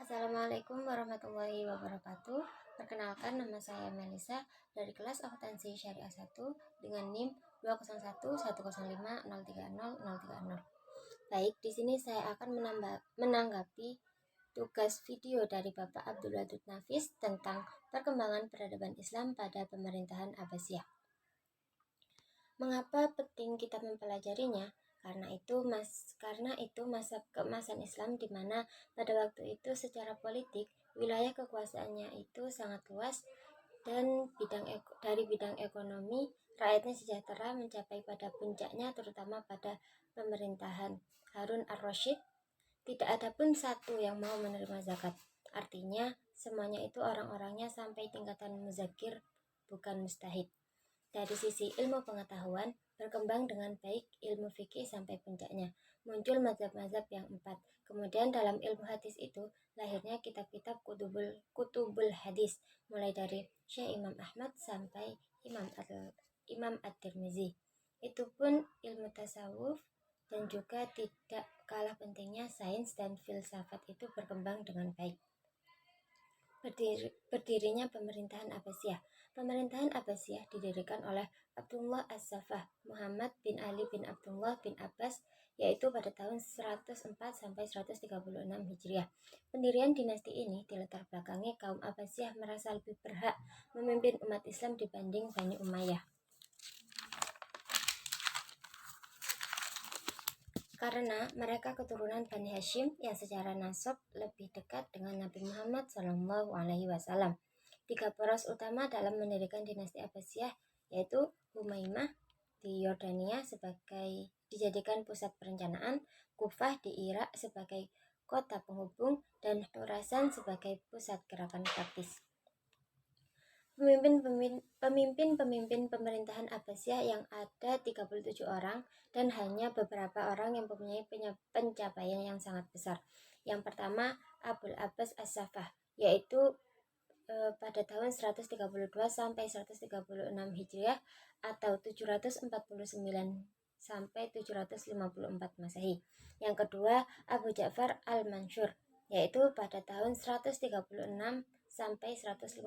Assalamualaikum warahmatullahi wabarakatuh. Perkenalkan, nama saya Melisa dari kelas akuntansi syariah 1 dengan NIM 20110503030. Baik, di sini saya akan menanggapi tugas video dari Bapak Abdul Wadud Nafis tentang perkembangan peradaban Islam pada pemerintahan Abbasiyah. Mengapa penting kita mempelajarinya? Karena itu masa keemasan Islam, di mana pada waktu itu secara politik wilayah kekuasaannya itu sangat luas, dan dari bidang ekonomi rakyatnya sejahtera mencapai pada puncaknya, terutama pada pemerintahan Harun ar-Rasyid. Tidak ada pun satu yang mau menerima zakat. Artinya semuanya itu orang-orangnya sampai tingkatan muzakir, bukan mustahid. Dari sisi ilmu pengetahuan, berkembang dengan baik ilmu fikih sampai puncaknya. Muncul mazhab-mazhab yang 4. Kemudian dalam ilmu hadis itu, lahirnya kitab-kitab kutubul hadis, mulai dari Syekh Imam Ahmad sampai Imam At-Tirmizi. Itu pun ilmu tasawuf, dan juga tidak kalah pentingnya sains dan filsafat itu berkembang dengan baik. Berdirinya pemerintahan Abbasiyah. Pemerintahan Abbasiyah didirikan oleh Abdullah As-Saffah Muhammad bin Ali bin Abdullah bin Abbas, yaitu pada tahun 104 sampai 136 Hijriah. Pendirian dinasti ini dilatar belakangi kaum Abbasiyah merasa lebih berhak memimpin umat Islam dibanding Bani Umayyah, karena mereka keturunan Bani Hashim yang secara nasab lebih dekat dengan Nabi Muhammad SAW. 3 poros utama dalam mendirikan dinasti Abbasiyah yaitu Humaimah di Yordania dijadikan pusat perencanaan, Kufah di Irak sebagai kota penghubung, dan Khurasan sebagai pusat gerakan praktis. Pemimpin pemerintahan Abbasiyah yang ada 37 orang, dan hanya beberapa orang yang mempunyai pencapaian yang sangat besar. Yang pertama, Abul Abbas As-Saffah, yaitu pada tahun 132 sampai 136 Hijriah atau 749 sampai 754 Masehi. Yang kedua, Abu Ja'far Al-Mansur, yaitu pada tahun 136 sampai 158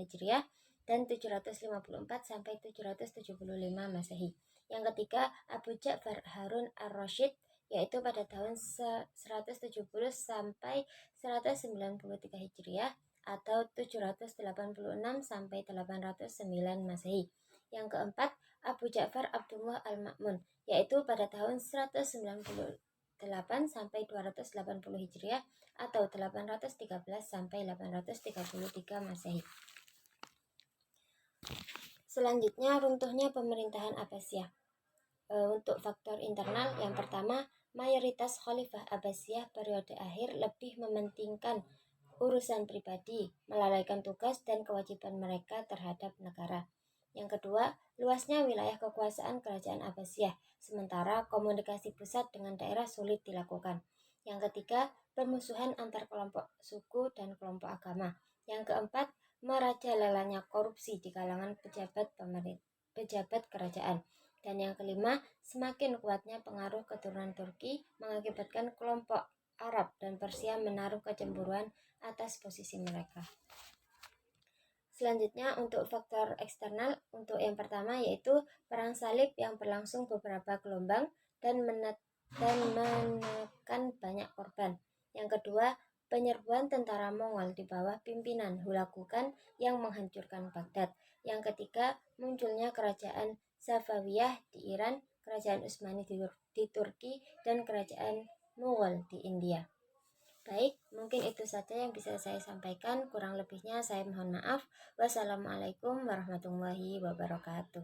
Hijriah dan 754 sampai 775 Masehi. Yang ketiga, Abu Ja'far Harun ar-Rasyid, yaitu pada tahun 170 sampai 193 Hijriah atau 786 sampai 809 Masehi. Yang keempat, Abu Ja'far Abdullah Al-Ma'mun, yaitu pada tahun 198 sampai 280 Hijriah atau 813 sampai 833 Masehi. Selanjutnya, runtuhnya pemerintahan Abbasiyah. Untuk faktor internal, yang pertama, mayoritas khalifah Abbasiyah periode akhir lebih mementingkan urusan pribadi, melalaikan tugas dan kewajiban mereka terhadap negara. Yang kedua, luasnya wilayah kekuasaan kerajaan Abbasiyah, sementara komunikasi pusat dengan daerah sulit dilakukan. Yang ketiga, permusuhan antar kelompok suku dan kelompok agama. Yang keempat, merajalelanya korupsi di kalangan pejabat kerajaan. Dan yang kelima, semakin kuatnya pengaruh keturunan Turki mengakibatkan kelompok Arab dan Persia menaruh kecemburuan atas posisi mereka. Selanjutnya, untuk faktor eksternal, untuk yang pertama yaitu perang salib yang berlangsung beberapa gelombang dan menekan banyak korban. Yang kedua, penyerbuan tentara Mongol di bawah pimpinan Hulagu Khan yang menghancurkan Baghdad. Yang ketiga, munculnya kerajaan Safawiyah di Iran, kerajaan Utsmani di Turki, dan kerajaan Mughal di India. Baik, mungkin itu saja yang bisa saya sampaikan. Kurang lebihnya saya mohon maaf. Wassalamualaikum warahmatullahi wabarakatuh.